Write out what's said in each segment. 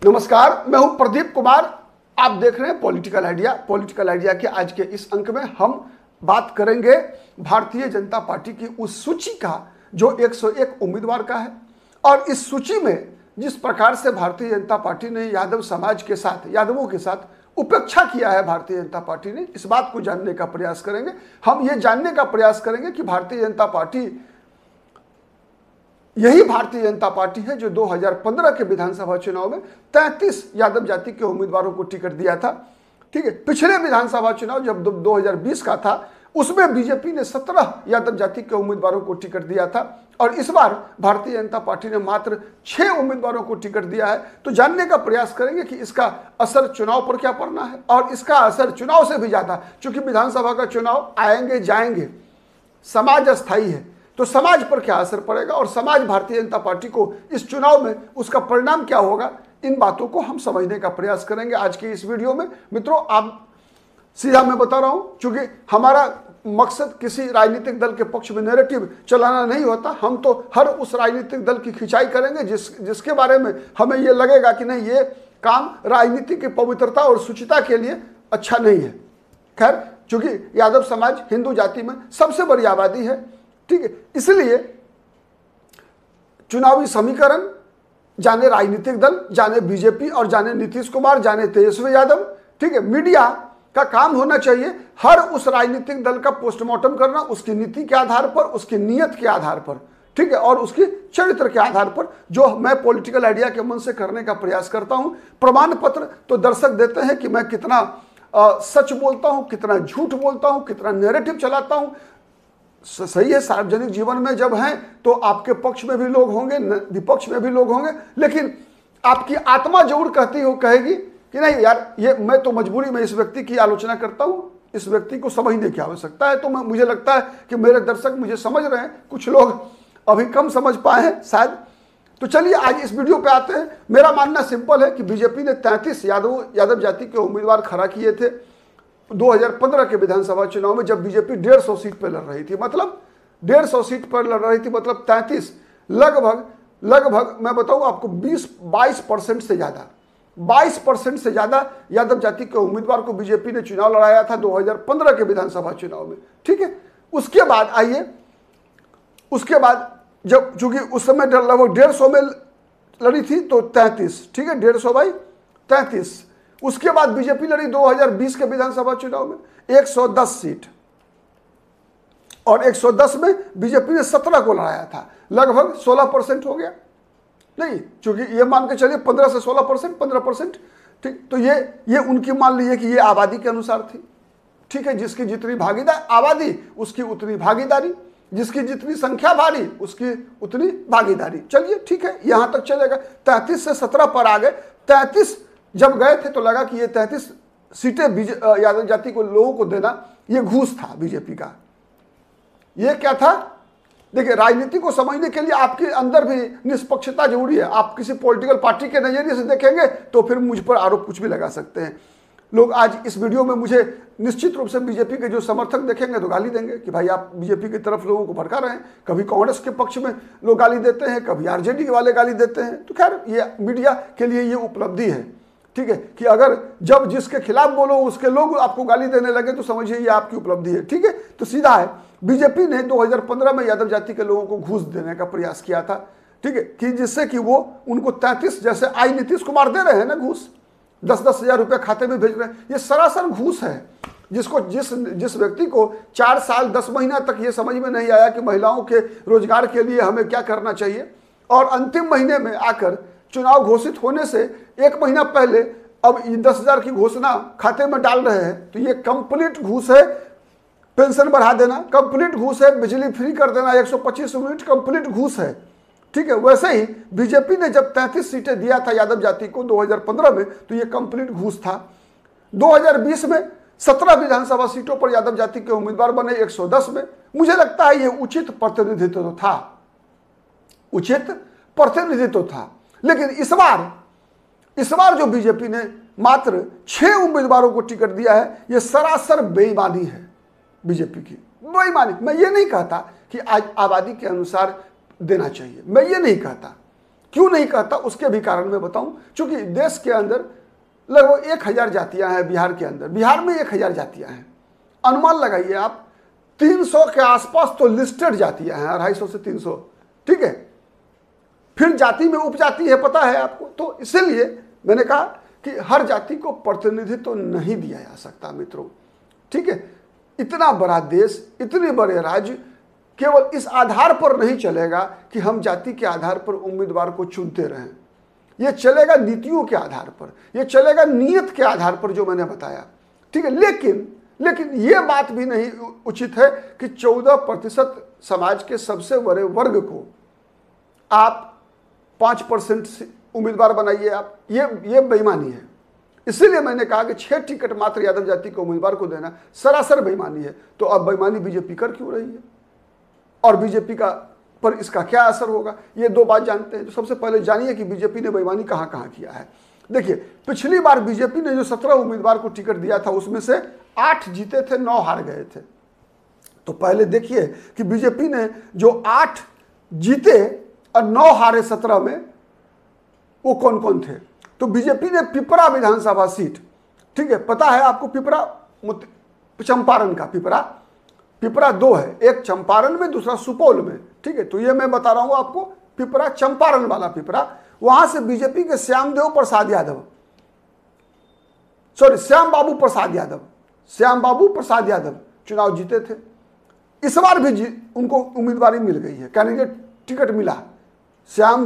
नमस्कार, मैं हूं प्रदीप कुमार। आप देख रहे हैं पॉलिटिकल आइडिया। पॉलिटिकल आइडिया के आज के इस अंक में हम बात करेंगे भारतीय जनता पार्टी की उस सूची का जो 101 उम्मीदवार का है, और इस सूची में जिस प्रकार से भारतीय जनता पार्टी ने यादव समाज के साथ, यादवों के साथ उपेक्षा किया है भारतीय जनता पार्टी ने, इस बात को जानने का प्रयास करेंगे। हम ये जानने का प्रयास करेंगे कि भारतीय जनता पार्टी, यही भारतीय जनता पार्टी है जो 2015 के विधानसभा चुनाव में 33 यादव जाति के उम्मीदवारों को टिकट दिया था। ठीक है, पिछले विधानसभा चुनाव जब 2020 का था उसमें बीजेपी ने 17 यादव जाति के उम्मीदवारों को टिकट दिया था, और इस बार भारतीय जनता पार्टी ने मात्र 6 उम्मीदवारों को टिकट दिया है। तो जानने का प्रयास करेंगे कि इसका असर चुनाव पर क्या पड़ना है, और इसका असर चुनाव से भी ज्यादा, चूंकि विधानसभा का चुनाव आएंगे जाएंगे, समाज अस्थायी है, तो समाज पर क्या असर पड़ेगा और समाज भारतीय जनता पार्टी को इस चुनाव में उसका परिणाम क्या होगा, इन बातों को हम समझने का प्रयास करेंगे आज के इस वीडियो में। मित्रों, आप सीधा मैं बता रहा हूं, क्योंकि हमारा मकसद किसी राजनीतिक दल के पक्ष में नैरेटिव चलाना नहीं होता। हम तो हर उस राजनीतिक दल की खिंचाई करेंगे जिसके बारे में हमें ये लगेगा कि नहीं, ये काम राजनीति की पवित्रता और शुचिता के लिए अच्छा नहीं है। खैर, चूंकि यादव समाज हिंदू जाति में सबसे बड़ी आबादी है, ठीक है, इसलिए चुनावी समीकरण, जाने राजनीतिक दल, जाने बीजेपी और जाने नीतीश कुमार, जाने तेजस्वी यादव, ठीक है, मीडिया का काम होना चाहिए हर उस राजनीतिक दल का पोस्टमार्टम करना, उसकी नीति के आधार पर, उसकी नीयत के आधार पर, ठीक है, और उसकी चरित्र के आधार पर, जो मैं पॉलिटिकल आइडिया के मन से करने का प्रयास करता हूं। प्रमाण पत्र तो दर्शक देते हैं कि मैं कितना सच बोलता हूं, कितना झूठ बोलता हूं, कितना नैरेटिव चलाता हूं। सही है, सार्वजनिक जीवन में जब हैं तो आपके पक्ष में भी लोग होंगे, विपक्ष में भी लोग होंगे, लेकिन आपकी आत्मा जरूर कहेगी कि नहीं यार, ये मैं तो मजबूरी में इस व्यक्ति की आलोचना करता हूं, इस व्यक्ति को समझने की आवश्यकता है। तो मुझे लगता है कि मेरे दर्शक मुझे समझ रहे हैं, कुछ लोग अभी कम समझ पाए हैं शायद। तो चलिए आज इस वीडियो पे आते हैं। मेरा मानना सिंपल है कि बीजेपी ने 33 यादव जाति के उम्मीदवार खड़ा किए थे 2015 के विधानसभा चुनाव में, जब बीजेपी 150 सीट पर लड़ रही थी। मतलब 150 सीट पर लड़ रही थी, मतलब 33, लगभग मैं बताऊं आपको 22% से ज्यादा, 22% से ज्यादा यादव जाति के उम्मीदवार को बीजेपी ने चुनाव लड़ाया था 2015 के विधानसभा चुनाव में। ठीक है, उसके बाद आइए, उसके बाद जब चूंकि उस समय लगभग 150 में लड़ी थी तो 33, ठीक है, 150 बाई 33। उसके बाद बीजेपी लड़ी 2020 के विधानसभा चुनाव में 110 सीट, और 110 में बीजेपी ने 17 को लड़ाया था, लगभग 16% हो गया। नहीं, क्योंकि ये मान के चलिए 15 से 16%, 15%, ठीक। तो ये उनकी मान लीजिए कि ये आबादी के अनुसार थी, ठीक है, जिसकी जितनी भागीदार आबादी उसकी उतनी भागीदारी, जिसकी जितनी संख्या भारी उसकी उतनी भागीदारी। चलिए ठीक है, यहां तक चलेगा। 33 से 17 पर आ गए। 33 जब गए थे तो लगा कि ये 33 सीटें यादव जाति को लोगों को देना ये घूस था बीजेपी का। ये क्या था? देखिए, राजनीति को समझने के लिए आपके अंदर भी निष्पक्षता जरूरी है। आप किसी पॉलिटिकल पार्टी के नजरिए से देखेंगे तो फिर मुझ पर आरोप कुछ भी लगा सकते हैं लोग। आज इस वीडियो में मुझे निश्चित रूप से बीजेपी के जो समर्थक देखेंगे तो गाली देंगे कि भाई आप बीजेपी की तरफ लोगों को भड़का रहे हैं। कभी कांग्रेस के पक्ष में लोग गाली देते हैं, कभी आरजेडी वाले गाली देते हैं। तो खैर, ये मीडिया के लिए ये उपलब्धि है, ठीक है, कि अगर जब जिसके खिलाफ बोलो उसके लोग आपको गाली देने लगे तो समझिए ये आपकी उपलब्धि है। ठीक है, तो सीधा है, बीजेपी ने 2015 में यादव जाति के लोगों को घूस देने का प्रयास किया था, ठीक है, कि जिससे कि वो उनको 33, जैसे आई नीतीश कुमार दे रहे हैं ना घूस, 10-10 हजार रुपये खाते में भेज रहे हैं, ये सरासर घूस है। जिसको जिस व्यक्ति को 4 साल 10 महीना तक ये समझ में नहीं आया कि महिलाओं के रोजगार के लिए हमें क्या करना चाहिए, और अंतिम महीने में आकर चुनाव घोषित होने से 1 महीना पहले अब 10,000 की घोषणा खाते में डाल रहे हैं, तो ये कंप्लीट घूस है। पेंशन बढ़ा देना कंप्लीट घूस है, बिजली फ्री कर देना 125 यूनिट कंप्लीट घूस है, ठीक है। वैसे ही बीजेपी ने जब 33 सीटें दिया था यादव जाति को 2015 में, तो ये कंप्लीट घूस था। 2020 में 17 विधानसभा सीटों पर यादव जाति के उम्मीदवार बने 110 में। मुझे लगता है ये उचित प्रतिनिधित्व था, उचित प्रतिनिधित्व था। लेकिन इस बार जो बीजेपी ने मात्र 6 उम्मीदवारों को टिकट दिया है, यह सरासर बेईमानी है बीजेपी की, बेईमानी। मैं ये नहीं कहता कि आज आबादी के अनुसार देना चाहिए, मैं ये नहीं कहता, क्यों नहीं कहता उसके भी कारण मैं बताऊं। क्योंकि देश के अंदर लगभग 1000 जातियां हैं, बिहार के अंदर, बिहार में 1000 जातियां हैं। अनुमान लगाइए आप 300 के आसपास तो लिस्टेड जातियां हैं, 250 से 300, ठीक है। फिर जाति में उपजाति है, पता है आपको। तो इसीलिए मैंने कहा कि हर जाति को प्रतिनिधित्व तो नहीं दिया जा सकता मित्रों, ठीक है। इतना बड़ा देश, इतने बड़े राज्य, केवल इस आधार पर नहीं चलेगा कि हम जाति के आधार पर उम्मीदवार को चुनते रहें। यह चलेगा नीतियों के आधार पर, यह चलेगा नीयत के आधार पर, जो मैंने बताया, ठीक है। लेकिन यह बात भी नहीं उचित है कि 14% समाज के सबसे बड़े वर्ग को आप 5% उम्मीदवार बनाइए आप, ये बेईमानी है। इसीलिए मैंने कहा कि 6 टिकट मात्र यादव जाति को उम्मीदवार को देना सरासर बेईमानी है। तो अब बेईमानी बीजेपी कर क्यों रही है और बीजेपी का पर इसका क्या असर होगा, ये 2 बात जानते हैं। तो सबसे पहले जानिए कि बीजेपी ने बेईमानी कहां कहां किया है। देखिए, पिछली बार बीजेपी ने जो 17 उम्मीदवार को टिकट दिया था उसमें से 8 जीते थे, 9 हार गए थे। तो पहले देखिए कि बीजेपी ने जो 8 जीते और 9 हारे 17 में, वो कौन कौन थे। तो बीजेपी ने पिपरा विधानसभा सीट, ठीक है, पता है आपको, पिपरा चंपारण का पिपरा 2 है, एक चंपारण में, दूसरा सुपौल में, ठीक है। तो ये मैं बता रहा हूं आपको, पिपरा चंपारण वाला पिपरा, वहां से बीजेपी के श्याम बाबू प्रसाद यादव चुनाव जीते थे। इस बार भी उनको उम्मीदवारी मिल गई है, कैंडिडेट टिकट मिला। श्याम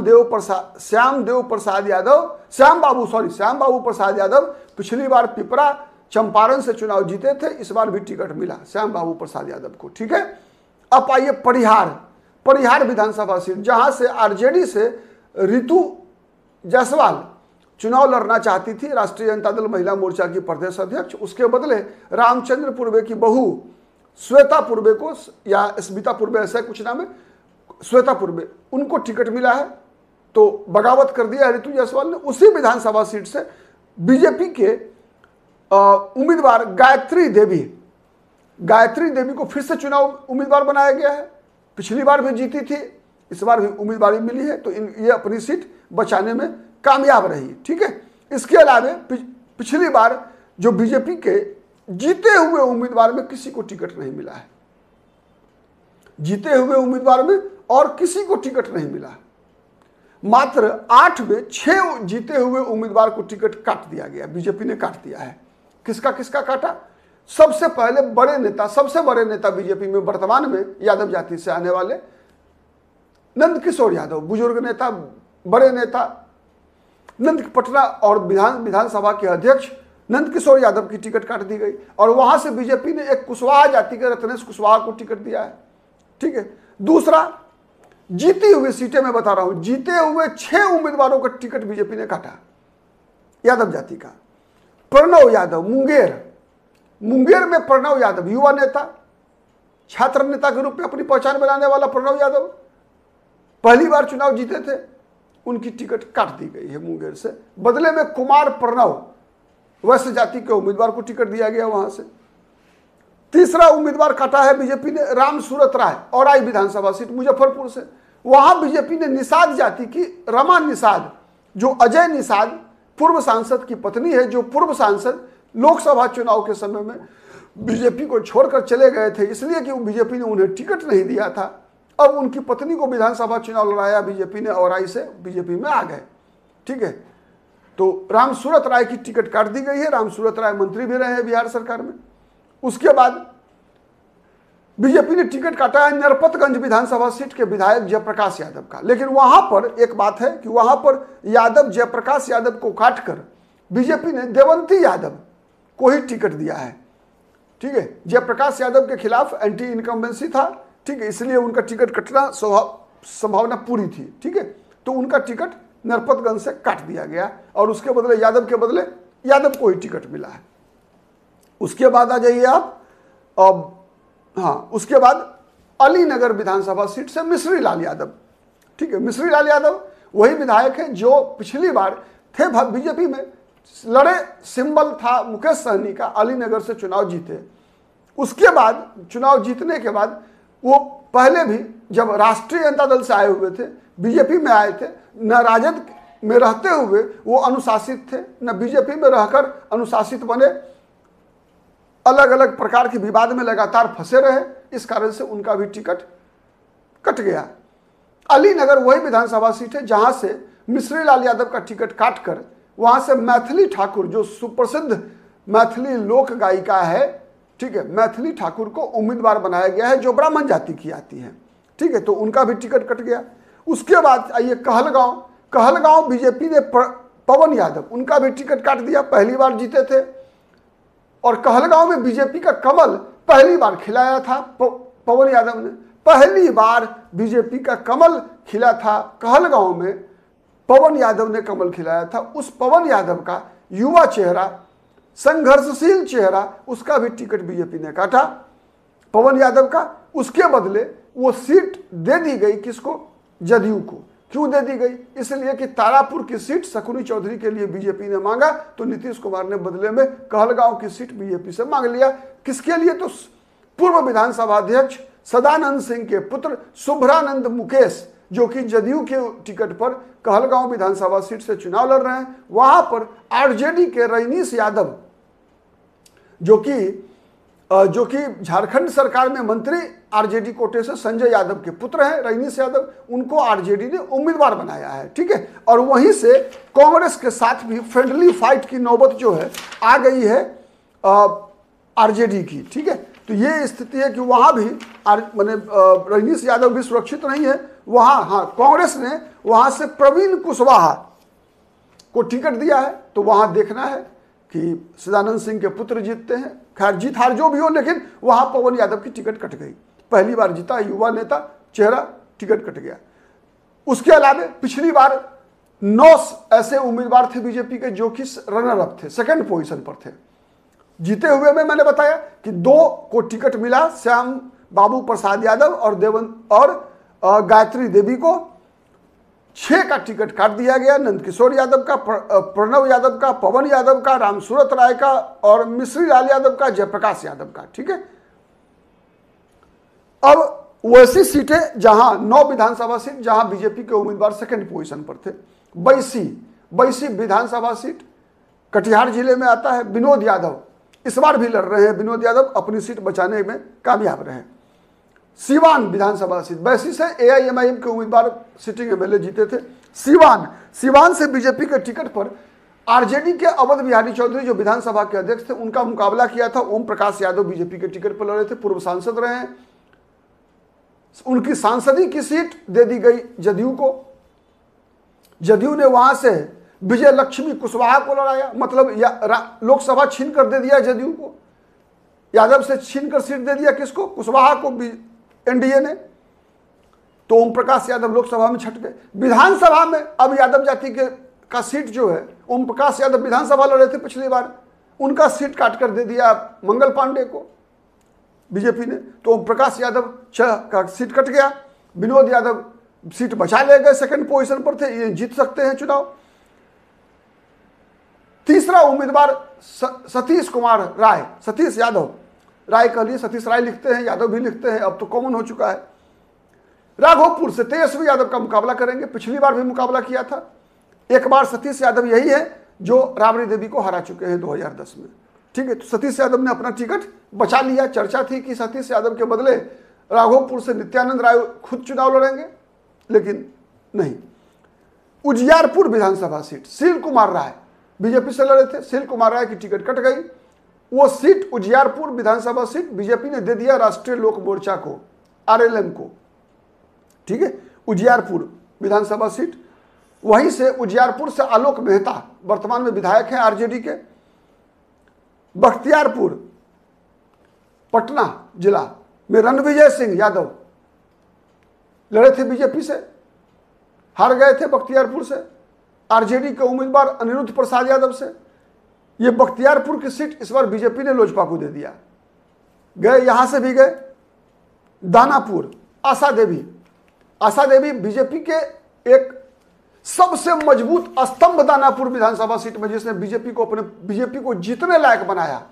बाबू प्रसाद यादव पिछली बार पिपरा चंपारण से चुनाव जीते थे, इस बार भी टिकट मिला श्याम बाबू प्रसाद यादव को, ठीक है। अब आइए परिहार विधानसभा सीट, जहां से आरजेडी से रितु जायसवाल चुनाव लड़ना चाहती थी, राष्ट्रीय जनता दल महिला मोर्चा की प्रदेश अध्यक्ष। उसके बदले रामचंद्र पूर्वे की बहू श्वेता पूर्वे को, या स्मिता पूर्वे ऐसा कुछ नाम है, श्वेता पूर्वे, उनको टिकट मिला है। तो बगावत कर दिया रितु जायसवाल ने। उसी विधानसभा सीट से बीजेपी के उम्मीदवार गायत्री देवी को फिर से चुनाव उम्मीदवार बनाया गया है। पिछली बार भी जीती थी, इस बार भी उम्मीदवारी मिली है। तो ये अपनी सीट बचाने में कामयाब रही, ठीक है। इसके अलावा पिछली बार जो बीजेपी के जीते हुए उम्मीदवार में किसी को टिकट नहीं मिला है, जीते हुए उम्मीदवार में और किसी को टिकट नहीं मिला। मात्र 8 में 6 जीते हुए उम्मीदवार को टिकट काट दिया गया, बीजेपी ने काट दिया है। किसका काटा। सबसे बड़े नेता बीजेपी में वर्तमान में यादव जाति से आने वाले नंद किशोर यादव, बुजुर्ग नेता, बड़े नेता, पटना और विधानसभा के अध्यक्ष नंद किशोर यादव की टिकट काट दी गई। और वहां से बीजेपी ने एक कुशवाहा जाति के रत्नेश कुशवाहा को टिकट दिया है, ठीक है। दूसरा, जीती हुई सीटें मैं बता रहा हूं, जीते हुए 6 उम्मीदवारों का टिकट बीजेपी ने काटा यादव जाति का। प्रणव यादव मुंगेर में प्रणव यादव, युवा नेता, छात्र नेता के रूप में अपनी पहचान बनाने वाला प्रणव यादव पहली बार चुनाव जीते थे, उनकी टिकट काट दी गई है मुंगेर से। बदले में कुमार प्रणव वैश्य जाति के उम्मीदवार को टिकट दिया गया वहां से। तीसरा उम्मीदवार काटा है बीजेपी ने राम सूरत राय, औराई विधानसभा सीट मुजफ्फरपुर से। वहां बीजेपी ने निषाद जाति की रमा निषाद, जो अजय निषाद पूर्व सांसद की पत्नी है, जो पूर्व सांसद लोकसभा चुनाव के समय में बीजेपी को छोड़कर चले गए थे, इसलिए कि बीजेपी ने उन्हें टिकट नहीं दिया था। अब उनकी पत्नी को विधानसभा चुनाव लड़ाया बीजेपी ने, औराई से बीजेपी में आ गए, ठीक है। तो राम सूरत राय की टिकट काट दी गई है। राम सूरत राय मंत्री भी रहे हैं बिहार सरकार में। उसके बाद बीजेपी ने टिकट काटा है नरपतगंज विधानसभा सीट के विधायक जयप्रकाश यादव का। लेकिन वहां पर एक बात है कि वहां पर जयप्रकाश यादव को काटकर बीजेपी ने देवंती यादव को ही टिकट दिया है, ठीक है। जयप्रकाश यादव के खिलाफ एंटी इनकम्बेंसी था, ठीक है, इसलिए उनका टिकट कटना संभावना पूरी थी, ठीक है। तो उनका टिकट नरपतगंज से काट दिया गया और उसके बदले यादव को ही टिकट मिला है। उसके बाद आ जाइए आप, उसके बाद अलीनगर विधानसभा सीट से मिश्री लाल यादव, ठीक है। मिश्री लाल यादव वही विधायक है जो पिछली बार थे बीजेपी में, लड़े, सिंबल था मुकेश सहनी का, अलीनगर से चुनाव जीते। उसके बाद चुनाव जीतने के बाद वो पहले भी जब राष्ट्रीय जनता दल से आए हुए थे, बीजेपी में आए थे, न राजद में रहते हुए वो अनुशासित थे, न बीजेपी में रहकर अनुशासित बने, अलग अलग प्रकार के विवाद में लगातार फंसे रहे। इस कारण से उनका भी टिकट कट गया। अलीनगर वही विधानसभा सीट है जहां से मिश्री लाल यादव का टिकट काटकर वहां से मैथिली ठाकुर, जो सुप्रसिद्ध मैथिली लोक गायिका है, ठीक है, मैथिली ठाकुर को उम्मीदवार बनाया गया है, जो ब्राह्मण जाति की आती है, ठीक है, तो उनका भी टिकट कट गया। उसके बाद आइए कहलगांव बीजेपी ने पवन यादव, उनका भी टिकट काट दिया, पहली बार जीते थे। और कहलगांव में बीजेपी का कमल पहली बार खिलाया था पवन यादव ने, पहली बार बीजेपी का कमल खिला था कहलगांव में, पवन यादव ने कमल खिलाया था। उस पवन यादव का युवा चेहरा, संघर्षशील चेहरा, उसका भी टिकट बीजेपी ने काटा, पवन यादव का। उसके बदले वो सीट दे दी गई किसको? जदयू को। क्यों दे दी गई? इसलिए कि तारापुर की सीट शकुनी चौधरी के लिए बीजेपी ने मांगा, तो नीतीश कुमार ने बदले में कहलगांव की सीट बीजेपी से मांग लिया। किसके लिए? तो पूर्व विधानसभा अध्यक्ष सदानंद सिंह के पुत्र शुभ्रानंद मुकेश, जो कि जदयू के टिकट पर कहलगांव विधानसभा सीट से चुनाव लड़ रहे हैं, वहां पर आरजेडी के रजनीश यादव, जो कि झारखंड सरकार में मंत्री, आरजेडी कोटे से संजय यादव के पुत्र हैं रजनीश यादव, उनको आरजेडी ने उम्मीदवार बनाया है, ठीक है। और वहीं से कांग्रेस के साथ भी फ्रेंडली फाइट की नौबत जो है आ गई है आरजेडी की, ठीक है। तो ये स्थिति है कि वहां भी रजनीश यादव भी सुरक्षित नहीं है वहां। हाँ, कांग्रेस ने वहां से प्रवीण कुशवाहा को टिकट दिया है, तो वहां देखना है कि सदानंद सिंह के पुत्र जीतते हैं। खैर, जीत हार जो भी हो, लेकिन वहां पवन यादव की टिकट कट गई। पहली बार जीता युवा नेता, चेहरा, टिकट कट गया। उसके अलावा पिछली बार 9 ऐसे उम्मीदवार थे बीजेपी के जो कि रनर अप थे, सेकंड पोजीशन पर थे। जीते हुए में मैंने बताया कि 2 को टिकट मिला, श्याम बाबू प्रसाद यादव और गायत्री देवी को। 6 का टिकट काट दिया गया, नंदकिशोर यादव का, प्रणव यादव का, पवन यादव का, रामसूरत राय का और मिश्री लाल यादव का, जयप्रकाश यादव का, ठीक है। अब वैसी सीटें जहां 9 विधानसभा सीट जहां बीजेपी के उम्मीदवार सेकंड पोजीशन पर थे। बैसी विधानसभा सीट कटिहार जिले में आता है। विनोद यादव इस बार भी लड़ रहे हैं, विनोद यादव अपनी सीट बचाने में कामयाब रहे। सीवान विधानसभा सीट, बैसी से एआईएमआईएम के उम्मीदवार सिटिंग एमएलए जीते थे। सीवान से बीजेपी के टिकट पर आरजेडी के अवध बिहारी चौधरी, जो विधानसभा के अध्यक्ष थे, उनका मुकाबला किया था। ओम प्रकाश यादव बीजेपी के टिकट पर लड़े थे, पूर्व सांसद रहे हैं। उनकी सांसदी की सीट दे दी गई जदयू को। जदयू ने वहां से विजय लक्ष्मी कुशवाहा को लड़ाया, मतलब लोकसभा छीन कर दे दिया जदयू को, यादव से छीन कर सीट दे दिया किसको? कुशवाहा को, एनडीए ने। तो ओम प्रकाश यादव लोकसभा में छट गए। विधानसभा में अब यादव जाति का सीट जो है, ओम प्रकाश यादव विधानसभा लड़े थे पिछली बार, उनका सीट काट कर दे दिया मंगल पांडे को बीजेपी ने। तो ओम प्रकाश यादव का सीट कट गया। विनोद यादव सीट बचा ले गए, सेकंड पोजीशन पर थे, ये जीत सकते हैं चुनाव। तीसरा उम्मीदवार सतीश कुमार राय, सतीश यादव, राय कह लिए, सतीश राय लिखते हैं, यादव भी लिखते हैं, अब तो कॉमन हो चुका है। राघोपुर से तेजस्वी यादव का मुकाबला करेंगे, पिछली बार भी मुकाबला किया था। एक बार सतीश यादव यही है जो राबड़ी देवी को हरा चुके हैं 2010 में, ठीक है। तो सतीश यादव ने अपना टिकट बचा लिया। चर्चा थी कि सतीश यादव के बदले राघोपुर से नित्यानंद राय खुद चुनाव लड़ेंगे, लेकिन नहीं। उजियारपुर विधानसभा seat, seal Kumar Rai BJP से लड़े थे, सील कुमार राय की टिकट कट गई। वो सीट, उजियारपुर विधानसभा सीट, बीजेपी ने दे दिया राष्ट्रीय लोक मोर्चा को, आरएलएम को, ठीक है। उजियारपुर विधानसभा सीट, वहीं से उजियारपुर से आलोक मेहता वर्तमान में विधायक हैं आरजेडी के। बख्तियारपुर पटना जिला में रणविजय सिंह यादव लड़े थे बीजेपी से, हार गए थे बख्तियारपुर से आरजेडी के उम्मीदवार अनिरुद्ध प्रसाद यादव से। ये बख्तियारपुर की सीट इस बार बीजेपी ने लोजपा को दे दिया, गए यहां से भी गए। दानापुर, आशा देवी बीजेपी के एक सबसे मजबूत स्तंभ दानापुर विधानसभा सीट में, जिसने बीजेपी को जीतने लायक बनाया।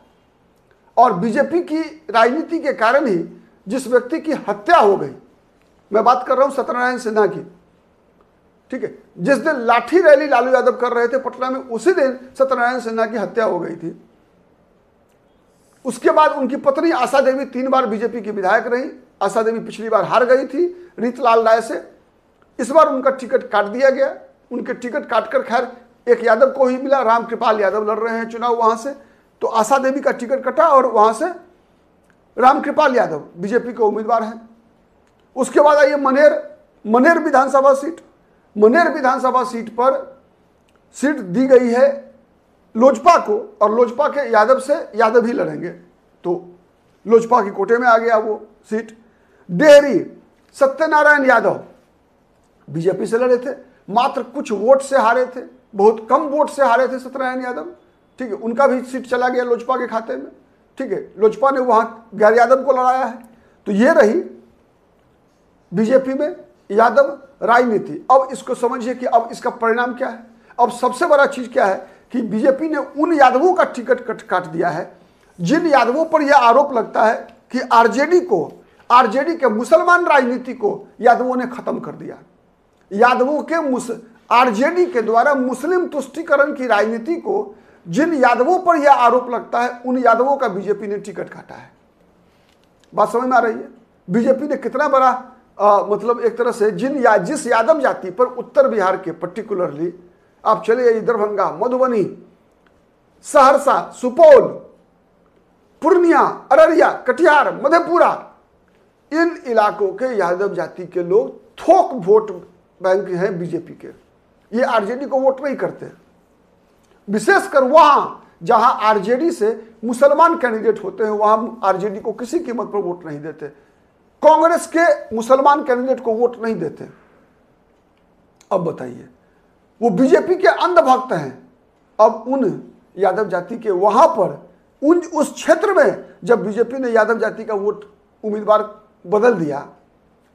और बीजेपी की राजनीति के कारण ही जिस व्यक्ति की हत्या हो गई, मैं बात कर रहा हूं सत्यनारायण सिन्हा की, ठीक है। जिस दिन लाठी रैली लालू यादव कर रहे थे पटना में, उसी दिन सत्यनारायण सिन्हा की हत्या हो गई थी। उसके बाद उनकी पत्नी आशा देवी 3 बार बीजेपी की विधायक रही। आशा देवी पिछली बार हार गई थी रीतलाल राय से, इस बार उनका टिकट काट दिया गया। उनके टिकट काटकर खैर एक यादव को ही मिला, रामकृपाल यादव लड़ रहे हैं चुनाव वहां से, तो आशा देवी का टिकट कटा और वहां से रामकृपाल यादव बीजेपी के उम्मीदवार हैं। उसके बाद आइए मनेर विधानसभा सीट। मनेर विधानसभा सीट पर सीट दी गई है लोजपा को, और लोजपा के यादव से यादव ही लड़ेंगे, तो लोजपा की कोटे में आ गया वो सीट। डेहरी सत्यनारायण यादव बीजेपी से लड़े थे, मात्र कुछ वोट से हारे थे, बहुत कम वोट से हारे थे सत्यनारायण यादव, ठीक है। उनका भी सीट चला गया लोजपा के खाते में, ठीक है। लोजपा ने वहां गैर यादव को लड़ाया है। तो ये रही बीजेपी में यादव राजनीति। अब इसको समझिए कि अब इसका परिणाम क्या है। अब सबसे बड़ा चीज क्या है कि बीजेपी ने उन यादवों का टिकट काट दिया है जिन यादवों पर यह आरोप लगता है कि आरजेडी के मुसलमान राजनीति को यादवों ने खत्म कर दिया। यादवों के आरजेडी के द्वारा मुस्लिम तुष्टीकरण की राजनीति को जिन यादवों पर यह आरोप लगता है, उन यादवों का बीजेपी ने टिकट काटा है। बात समझ में आ रही है? बीजेपी ने कितना बड़ा मतलब एक तरह से जिस यादव जाति पर उत्तर बिहार के पर्टिकुलरली आप चले दरभंगा, मधुबनी, सहरसा, सुपौल, पूर्णिया, अररिया, कटिहार, मधेपुरा, इन इलाकों के यादव जाति के लोग थोक वोट बैंक हैं बीजेपी के। ये आरजेडी को वोट नहीं करते, विशेषकर वहां जहां आरजेडी से मुसलमान कैंडिडेट होते हैं वहां आरजेडी को किसी कीमत पर वोट नहीं देते, कांग्रेस के मुसलमान कैंडिडेट को वोट नहीं देते। अब बताइए, वो बीजेपी के अंधभक्त हैं। अब उन यादव जाति के वहां पर उस क्षेत्र में जब बीजेपी ने यादव जाति का वोट उम्मीदवार बदल दिया,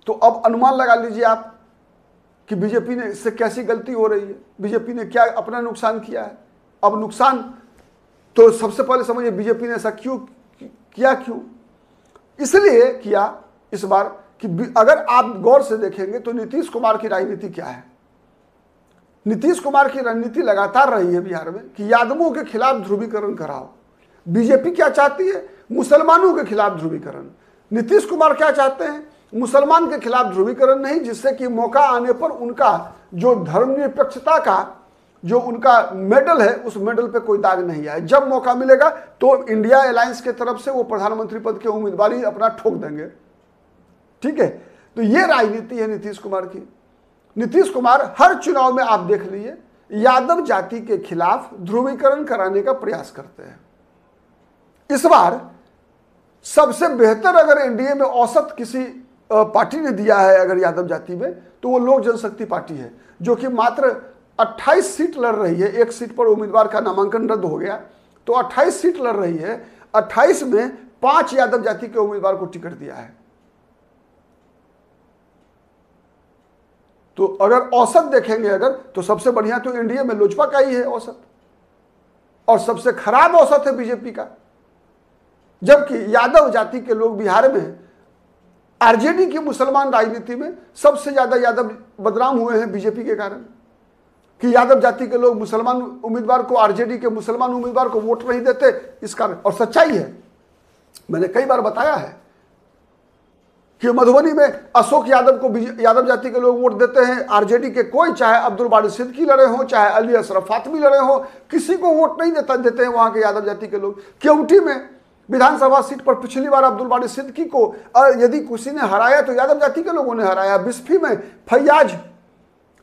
तो अब अनुमान लगा लीजिए आप कि बीजेपी ने इससे कैसी गलती हो रही है, बीजेपी ने क्या अपना नुकसान किया है। अब नुकसान तो सबसे पहले समझिए बीजेपी ने ऐसा क्यों किया, इसलिए किया इस बार कि अगर आप गौर से देखेंगे तो नीतीश कुमार की राजनीति क्या है। नीतीश कुमार की रणनीति लगातार रही है बिहार में कि यादवों के खिलाफ ध्रुवीकरण कराओ। बीजेपी क्या चाहती है? मुसलमानों के खिलाफ ध्रुवीकरण। नीतीश कुमार क्या चाहते हैं? मुसलमान के खिलाफ ध्रुवीकरण नहीं, जिससे कि मौका आने पर उनका जो धर्मनिरपेक्षता का जो उनका मेडल है उस मेडल पे कोई दाग नहीं आए। जब मौका मिलेगा तो इंडिया अलायंस के तरफ से वो प्रधानमंत्री पद के उम्मीदवारी अपना ठोक देंगे, ठीक है। तो ये राजनीति है नीतीश कुमार की। नीतीश कुमार हर चुनाव में आप देख लीजिए यादव जाति के खिलाफ ध्रुवीकरण कराने का प्रयास करते हैं। इस बार सबसे बेहतर अगर एनडीए में औसत किसी पार्टी ने दिया है अगर यादव जाति में, तो वो लोक जनशक्ति पार्टी है, जो कि मात्र 28 सीट लड़ रही है। एक सीट पर उम्मीदवार का नामांकन रद्द हो गया, तो 28 सीट लड़ रही है। 28 में 5 यादव जाति के उम्मीदवार को टिकट दिया है। तो अगर औसत देखेंगे अगर, तो सबसे बढ़िया तो एनडीए में लोजपा का ही है औसत, और सबसे खराब औसत है बीजेपी का। जबकि यादव जाति के लोग बिहार में आरजेडी की मुसलमान राजनीति में सबसे ज्यादा यादव बदनाम हुए हैं बीजेपी के कारण, कि यादव जाति के लोग मुसलमान उम्मीदवार को, आरजेडी के मुसलमान उम्मीदवार को वोट नहीं देते इस कारण। और सच्चाई है, मैंने कई बार बताया है कि मधुबनी में अशोक यादव को यादव जाति के लोग वोट देते हैं, आरजेडी के कोई, चाहे अब्दुल बारी सिद्दीकी लड़े हो, चाहे अली अशरफ फातमी लड़े हो, किसी को वोट नहीं देते हैं वहां के यादव जाति के लोग। केवटी में विधानसभा सीट पर पिछली बार अब्दुल बारी सिद्दीकी को यदि किसी ने हराया तो यादव जाति के लोगों ने हराया। बिस्फी में फैयाज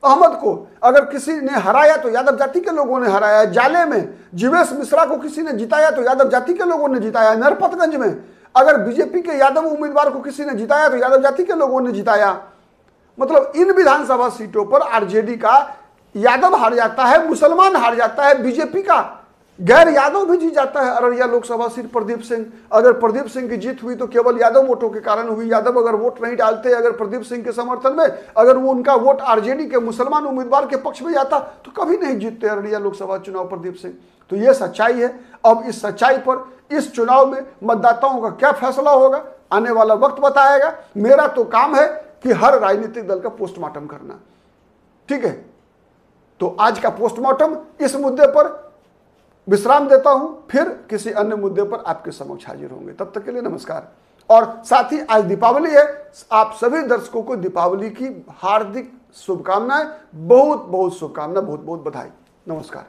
अहमद को अगर किसी ने हराया तो यादव जाति के लोगों ने हराया। जाले में जीवेश मिश्रा को किसी ने जिताया तो यादव जाति के लोगों ने जिताया। नरपतगंज में अगर बीजेपी के यादव उम्मीदवार को किसी ने जिताया तो यादव जाति के लोगों ने जिताया। मतलब इन विधानसभा सीटों पर आरजेडी का यादव हार जाता है, मुसलमान हार जाता है, बीजेपी का गैर यादव भी जीत जाता है। अररिया लोकसभा सीट प्रदीप सिंह, अगर प्रदीप सिंह की जीत हुई तो केवल यादव वोटों के कारण हुई। यादव अगर वोट नहीं डालते अगर प्रदीप सिंह के समर्थन में, अगर वो उनका वोट आरजेडी के मुसलमान उम्मीदवार के पक्ष में जाता तो कभी नहीं जीतते अररिया लोकसभा चुनाव प्रदीप सिंह। तो ये सच्चाई है। अब इस सच्चाई पर इस चुनाव में मतदाताओं का क्या फैसला होगा आने वाला वक्त बताएगा। मेरा तो काम है कि हर राजनीतिक दल का पोस्टमार्टम करना। ठीक है, तो आज का पोस्टमार्टम इस मुद्दे पर विश्राम देता हूं, फिर किसी अन्य मुद्दे पर आपके समक्ष हाजिर होंगे। तब तक के लिए नमस्कार। और साथ ही आज दीपावली है, आप सभी दर्शकों को दीपावली की हार्दिक शुभकामनाएं, बहुत बहुत शुभकामनाएं, बहुत बहुत बधाई। नमस्कार।